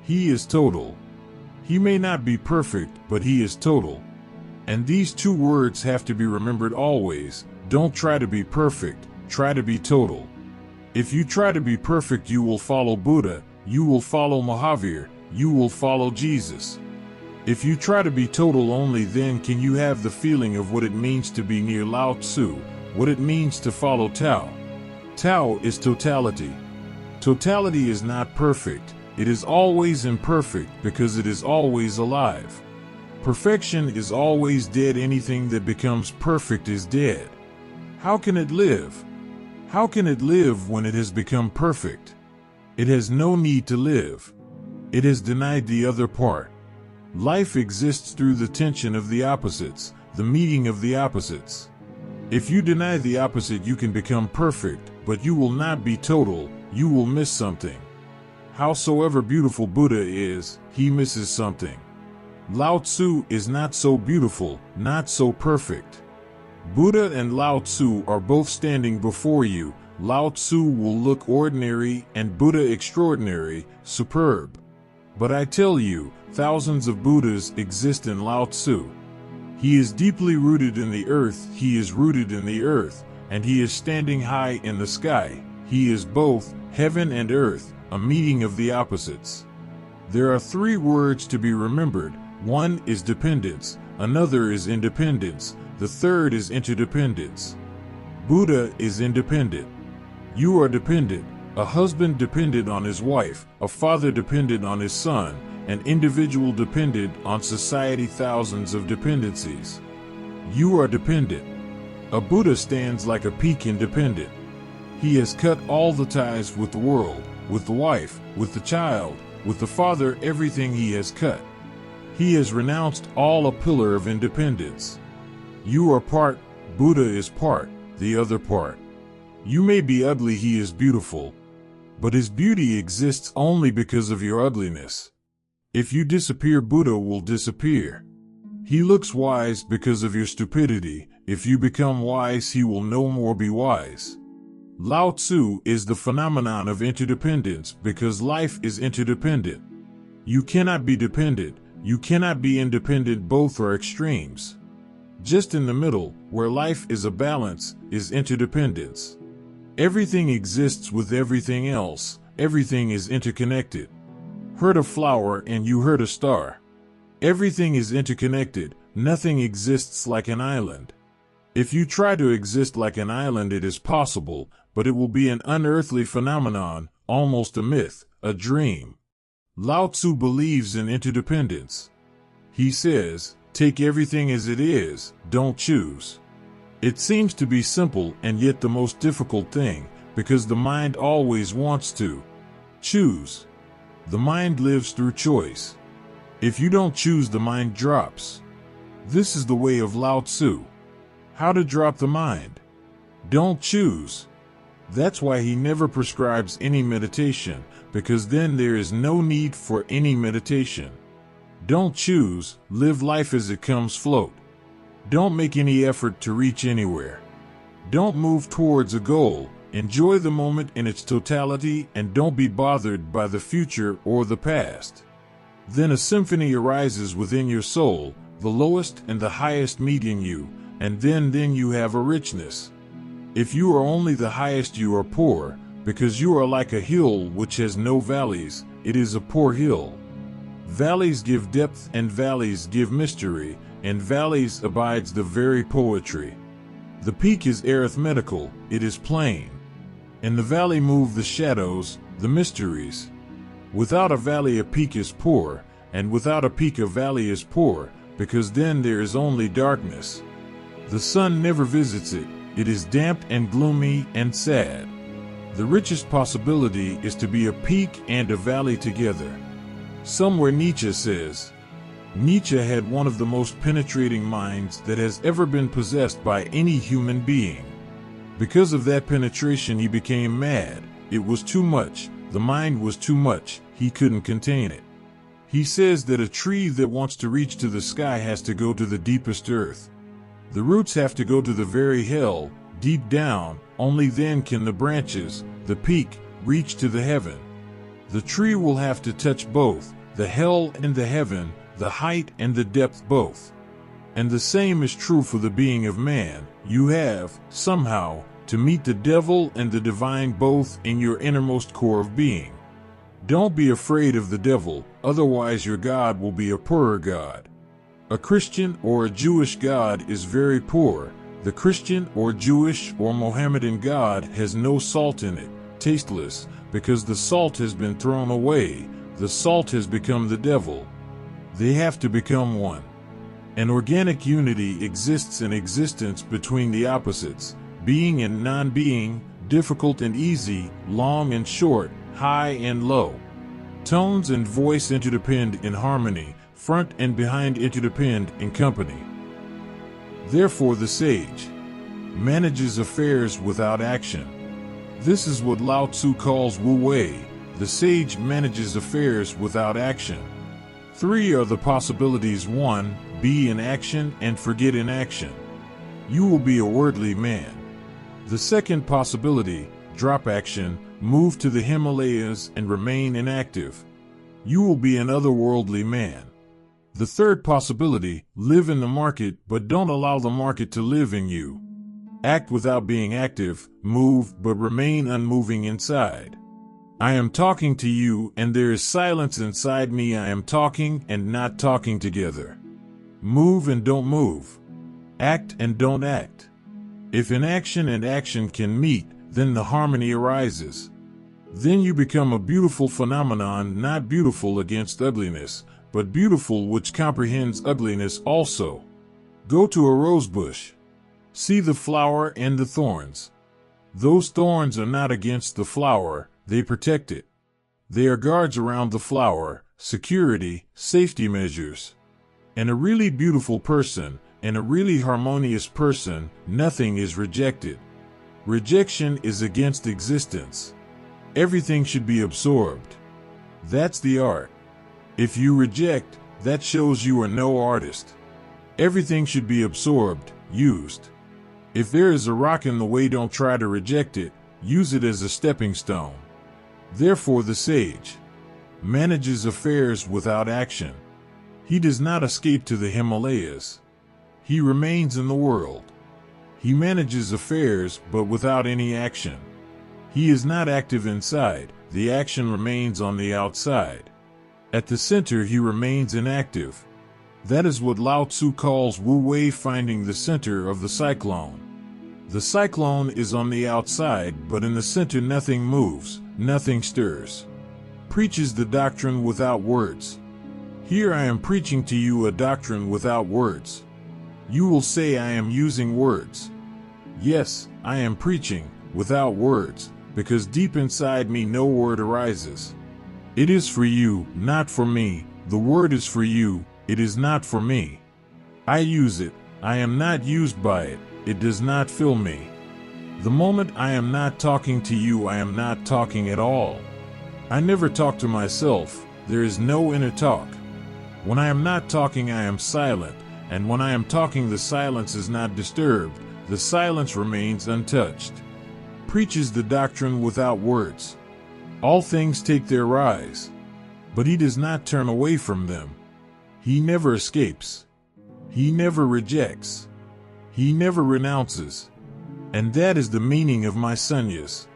He is total. He may not be perfect, but he is total. And these two words have to be remembered always. Don't try to be perfect, try to be total. If you try to be perfect, you will follow Buddha, you will follow Mahavir, you will follow Jesus. If you try to be total, only then can you have the feeling of what it means to be near Lao Tzu, what it means to follow Tao. Tao is totality. Totality is not perfect, it is always imperfect because it is always alive. Perfection is always dead. Anything that becomes perfect is dead. How can it live? How can it live when it has become perfect? It has no need to live. It has denied the other part. Life exists through the tension of the opposites, the meeting of the opposites. If you deny the opposite, you can become perfect, but you will not be total, you will miss something. Howsoever beautiful Buddha is, he misses something. Lao Tzu is not so beautiful, not so perfect. Buddha and Lao Tzu are both standing before you. Lao Tzu will look ordinary and Buddha extraordinary, superb. But I tell you, thousands of Buddhas exist in Lao Tzu. He is deeply rooted in the earth, he is rooted in the earth, and he is standing high in the sky. He is both heaven and earth, a meeting of the opposites. There are three words to be remembered. One is dependence, another is independence, the third is interdependence. Buddha is independent. You are dependent. A husband depended on his wife, a father depended on his son, an individual depended on society. Thousands of dependencies. You are dependent. A Buddha stands like a peak independent. He has cut all the ties with the world, with the wife, with the child, with the father. Everything he has cut. He has renounced all. A pillar of independence. You are part, Buddha is part, the other part. You may be ugly, he is beautiful. But his beauty exists only because of your ugliness. If you disappear, Buddha will disappear. He looks wise because of your stupidity. If you become wise, he will no more be wise. Lao Tzu is the phenomenon of interdependence because life is interdependent. You cannot be dependent. You cannot be independent. Both are extremes. Just in the middle, where life is a balance, is interdependence. Everything exists with everything else. Everything is interconnected. Hurt a flower and you hurt a star. Everything is interconnected. Nothing exists like an island. If you try to exist like an island, it is possible, but it will be an unearthly phenomenon, almost a myth, a dream. Lao Tzu believes in interdependence. He says, take everything as it is, don't choose. It seems to be simple and yet the most difficult thing, because the mind always wants to choose. The mind lives through choice. If you don't choose, the mind drops. This is the way of Lao Tzu. How to drop the mind? Don't choose. That's why he never prescribes any meditation, because then there is no need for any meditation. Don't choose, live life as it comes. Float. Don't make any effort to reach anywhere. Don't move towards a goal. Enjoy the moment in its totality and don't be bothered by the future or the past. Then a symphony arises within your soul, the lowest and the highest meet in you, and then you have a richness. If you are only the highest, you are poor, because you are like a hill which has no valleys. It is a poor hill. Valleys give depth and valleys give mystery, and valleys abides the very poetry. The peak is arithmetical, it is plain. In the valley move the shadows, the mysteries. Without a valley a peak is poor, and without a peak a valley is poor, because then there is only darkness. The sun never visits it, it is damp and gloomy and sad. The richest possibility is to be a peak and a valley together. Somewhere Nietzsche says, Nietzsche had one of the most penetrating minds that has ever been possessed by any human being. Because of that penetration, he became mad. It was too much. The mind was too much. He couldn't contain it. He says that a tree that wants to reach to the sky has to go to the deepest earth. The roots have to go to the very hell, deep down. Only then can the branches, the peak, reach to the heaven. The tree will have to touch both, the hell and the heaven, the height and the depth both. And the same is true for the being of man. You have, somehow, to meet the devil and the divine both in your innermost core of being. Don't be afraid of the devil, otherwise your God will be a poorer God. A Christian or a Jewish God is very poor. The Christian or Jewish or Mohammedan God has no salt in it, tasteless, because the salt has been thrown away. The salt has become the devil. They have to become one. An organic unity exists in existence between the opposites, being and non-being, difficult and easy, long and short, high and low. Tones and voice interdepend in harmony, front and behind interdepend in company. Therefore the sage manages affairs without action. This is what Lao Tzu calls Wu Wei. The sage manages affairs without action. 3 are the possibilities. 1, be in action and forget inaction. You will be a worldly man. The second possibility, drop action, move to the Himalayas and remain inactive. You will be an otherworldly man. The third possibility, live in the market but don't allow the market to live in you. Act without being active, move but remain unmoving inside. I am talking to you and there is silence inside me. I am talking and not talking together. Move and don't move. Act and don't act. If inaction and action can meet, then the harmony arises. Then you become a beautiful phenomenon, not beautiful against ugliness, but beautiful which comprehends ugliness also. Go to a rose bush. See the flower and the thorns. Those thorns are not against the flower, they protect it. They are guards around the flower, security, safety measures. And a really beautiful person, and a really harmonious person, nothing is rejected. Rejection is against existence. Everything should be absorbed. That's the art. If you reject, that shows you are no artist. Everything should be absorbed, used. If there is a rock in the way, don't try to reject it, use it as a stepping stone. Therefore the sage manages affairs without action. He does not escape to the Himalayas. He remains in the world. He manages affairs but without any action. He is not active inside, the action remains on the outside. At the center he remains inactive. That is what Lao Tzu calls Wu Wei, finding the center of the cyclone. The cyclone is on the outside, but in the center nothing moves, nothing stirs. Preaches the doctrine without words. Here I am preaching to you a doctrine without words. You will say I am using words. Yes, I am preaching without words, because deep inside me no word arises. It is for you, not for me. The word is for you, it is not for me. I use it, I am not used by it, it does not fill me. The moment I am not talking to you, I am not talking at all. I never talk to myself, there is no inner talk. When I am not talking, I am silent, and when I am talking, the silence is not disturbed, the silence remains untouched. Preaches the doctrine without words. All things take their rise, but he does not turn away from them. He never escapes. He never rejects. He never renounces. And that is the meaning of my sannyas.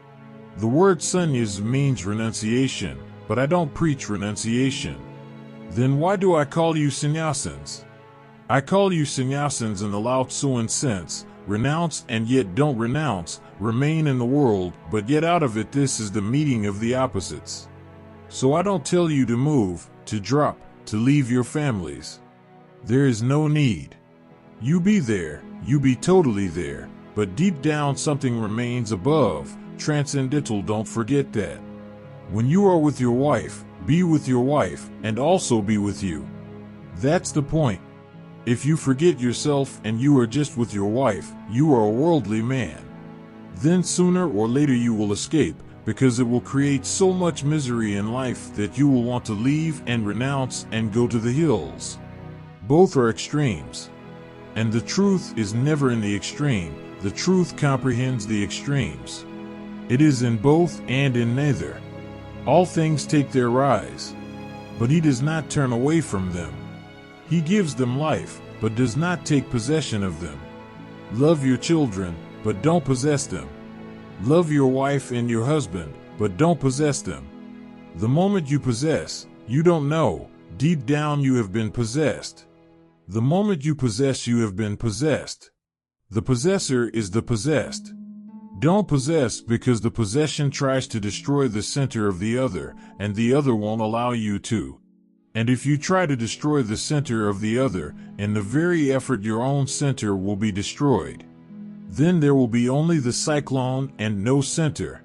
The word sannyas means renunciation, but I don't preach renunciation. Then why do I call you sannyasins? I call you sannyasins in the Lao Tzuan sense, renounce and yet don't renounce, remain in the world, but yet out of it. This is the meeting of the opposites. So I don't tell you to move, to drop, to leave your families. There is no need. You be there, you be totally there, but deep down something remains above, transcendental. Don't forget that. When you are with your wife, be with your wife, and also be with you. That's the point. If you forget yourself and you are just with your wife, you are a worldly man. Then sooner or later you will escape, because it will create so much misery in life that you will want to leave and renounce and go to the hills. Both are extremes. And the truth is never in the extreme. The truth comprehends the extremes. It is in both and in neither. All things take their rise, but he does not turn away from them. He gives them life, but does not take possession of them. Love your children, but don't possess them. Love your wife and your husband, but don't possess them. The moment you possess, you don't know, deep down you have been possessed. The moment you possess, you have been possessed. The possessor is the possessed. Don't possess, because the possession tries to destroy the center of the other, and the other won't allow you to. And if you try to destroy the center of the other, in the very effort your own center will be destroyed. Then there will be only the cyclone and no center.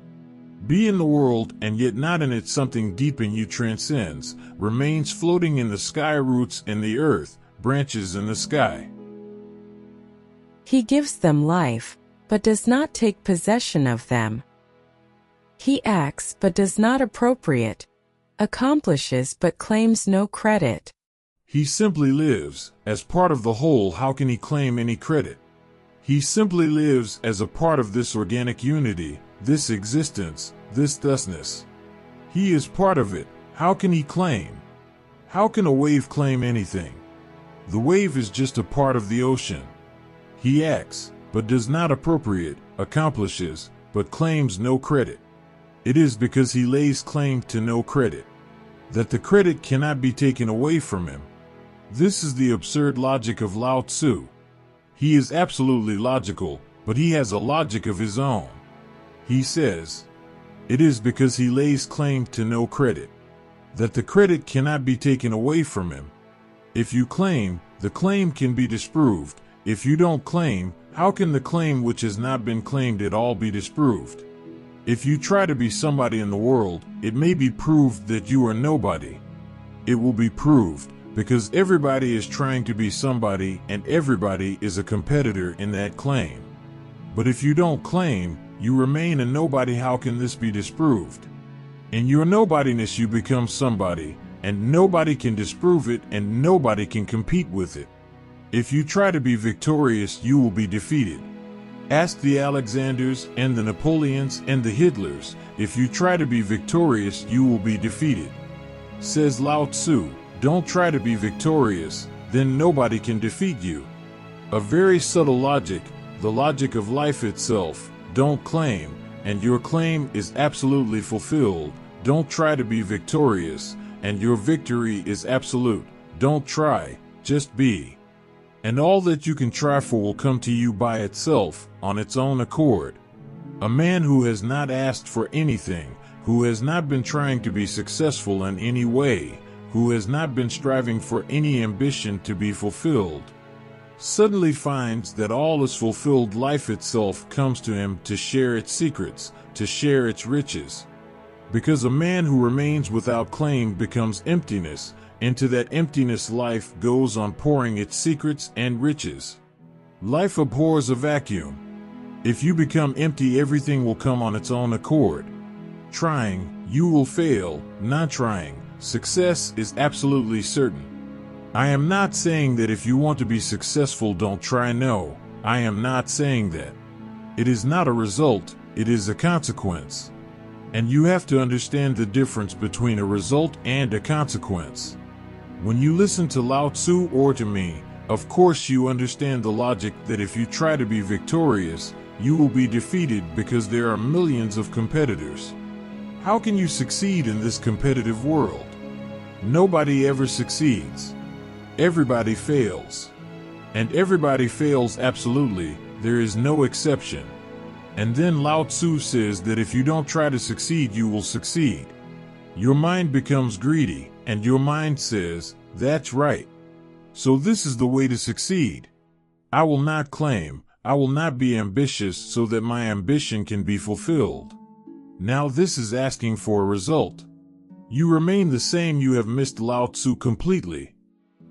Be in the world and yet not in it. Something deep in you transcends, remains floating in the sky, roots in the earth, branches in the sky. He gives them life, but does not take possession of them. He acts but does not appropriate, accomplishes but claims no credit. He simply lives, as part of the whole. How can he claim any credit? He simply lives as a part of this organic unity, this existence, this thusness. He is part of it. How can he claim? How can a wave claim anything? The wave is just a part of the ocean. He acts, but does not appropriate, accomplishes, but claims no credit. It is because he lays claim to no credit that the credit cannot be taken away from him. This is the absurd logic of Lao Tzu. He is absolutely logical, but he has a logic of his own. He says, it is because he lays claim to no credit that the credit cannot be taken away from him. If you claim, the claim can be disproved. If you don't claim, how can the claim which has not been claimed at all be disproved? If you try to be somebody in the world, it may be proved that you are nobody. It will be proved, because everybody is trying to be somebody and everybody is a competitor in that claim. But if you don't claim, you remain a nobody. How can this be disproved? In your nobodiness you become somebody, and nobody can disprove it and nobody can compete with it. If you try to be victorious, you will be defeated. Ask the Alexanders and the Napoleons and the Hitlers. If you try to be victorious, you will be defeated. Says Lao Tzu, don't try to be victorious, then nobody can defeat you. A very subtle logic, the logic of life itself. Don't claim, and your claim is absolutely fulfilled. Don't try to be victorious, and your victory is absolute. Don't try, just be. And all that you can try for will come to you by itself, on its own accord. A man who has not asked for anything, who has not been trying to be successful in any way, who has not been striving for any ambition to be fulfilled, suddenly finds that all is fulfilled. Life itself comes to him to share its secrets, to share its riches. Because a man who remains without claim becomes emptiness. Into that emptiness life goes on pouring its secrets and riches. Life abhors a vacuum. If you become empty, everything will come on its own accord. Trying, you will fail. Not trying, success is absolutely certain. I am not saying that if you want to be successful, don't try. No, I am not saying that. It is not a result, it is a consequence. And you have to understand the difference between a result and a consequence. When you listen to Lao Tzu or to me, of course you understand the logic that if you try to be victorious, you will be defeated because there are millions of competitors. How can you succeed in this competitive world? Nobody ever succeeds. Everybody fails. And everybody fails absolutely, there is no exception. And then Lao Tzu says that if you don't try to succeed, you will succeed. Your mind becomes greedy, and your mind says, that's right. So this is the way to succeed. I will not claim, I will not be ambitious so that my ambition can be fulfilled. Now this is asking for a result. You remain the same. You have missed Lao Tzu completely.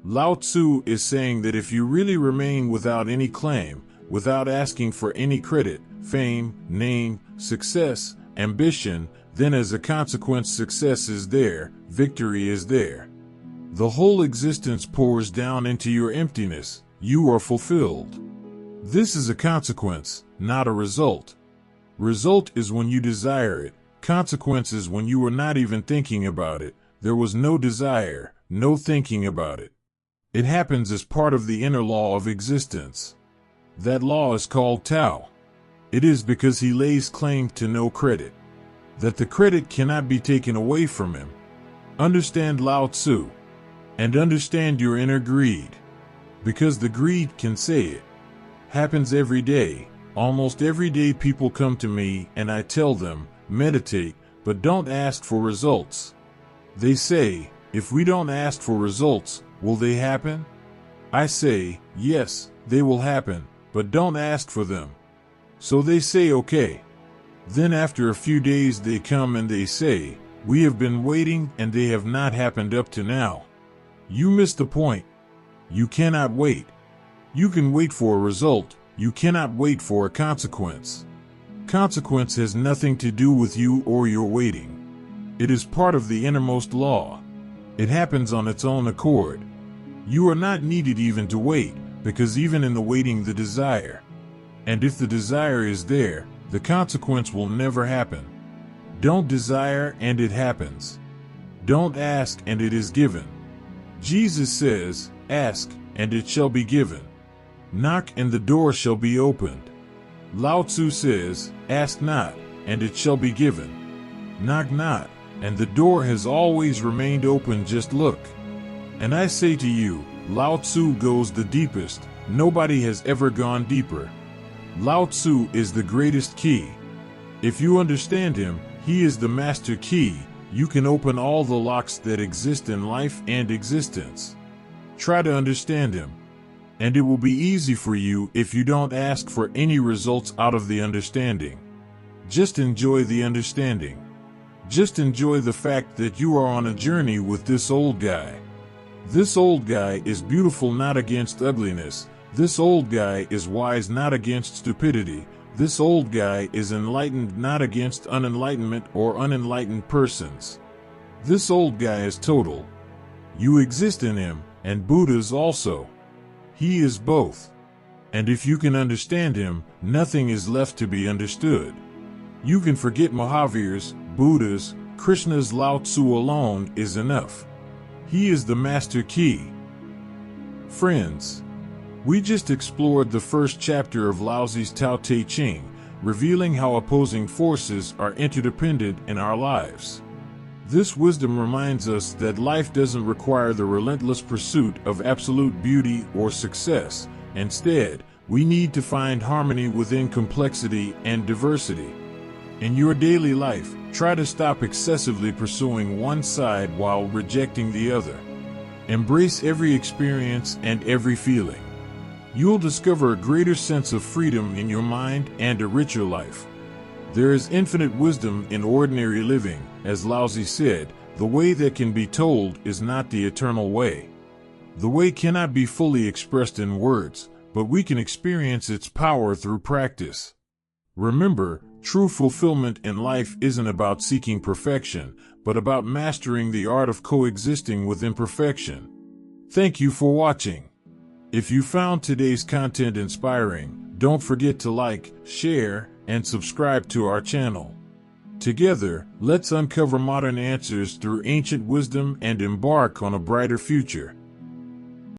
Lao Tzu is saying that if you really remain without any claim, without asking for any credit, fame, name, success, ambition, then as a consequence success is there, victory is there. The whole existence pours down into your emptiness. You are fulfilled. This is a consequence, not a result. Result is when you desire it. Consequence is when you were not even thinking about it. There was no desire, no thinking about it. It happens as part of the inner law of existence. That law is called Tao. It is because he lays claim to no credit, that the credit cannot be taken away from him. Understand Lao Tzu, and understand your inner greed, because the greed can say it. Happens every day. Almost every day people come to me and I tell them, meditate, but don't ask for results. They say, if we don't ask for results, will they happen? I say, yes, they will happen, but don't ask for them. So they say, okay. Then after a few days they come and they say, we have been waiting and they have not happened up to now. You missed the point. You cannot wait. You can wait for a result. You cannot wait for a consequence. Consequence has nothing to do with you or your waiting. It is part of the innermost law. It happens on its own accord. You are not needed even to wait, because even in the waiting the desire. And if the desire is there, the consequence will never happen. Don't desire and it happens. Don't ask and it is given. Jesus says, ask and it shall be given. Knock and the door shall be opened. Lao Tzu says, ask not, and it shall be given. Knock not, and the door has always remained open, just look. And I say to you, Lao Tzu goes the deepest, nobody has ever gone deeper. Lao Tzu is the greatest key. If you understand him, he is the master key. You can open all the locks that exist in life and existence. Try to understand him. And it will be easy for you if you don't ask for any results out of the understanding. Just enjoy the understanding. Just enjoy the fact that you are on a journey with this old guy. This old guy is beautiful, not against ugliness. This old guy is wise, not against stupidity. This old guy is enlightened, not against unenlightenment or unenlightened persons. This old guy is total. You exist in him, and Buddhas also. He is both. And if you can understand him, nothing is left to be understood. You can forget Mahavirs, Buddhas, Krishna's. Lao Tzu alone is enough. He is the master key. Friends, we just explored the first chapter of Laozi's Tao Te Ching, revealing how opposing forces are interdependent in our lives. This wisdom reminds us that life doesn't require the relentless pursuit of absolute beauty or success. Instead, we need to find harmony within complexity and diversity. In your daily life, try to stop excessively pursuing one side while rejecting the other. Embrace every experience and every feeling. You'll discover a greater sense of freedom in your mind and a richer life. There is infinite wisdom in ordinary living. As Laozi said, the way that can be told is not the eternal way. The way cannot be fully expressed in words, but we can experience its power through practice. Remember, true fulfillment in life isn't about seeking perfection, but about mastering the art of coexisting with imperfection. Thank you for watching. If you found today's content inspiring, don't forget to like, share, and subscribe to our channel. Together, let's uncover modern answers through ancient wisdom and embark on a brighter future.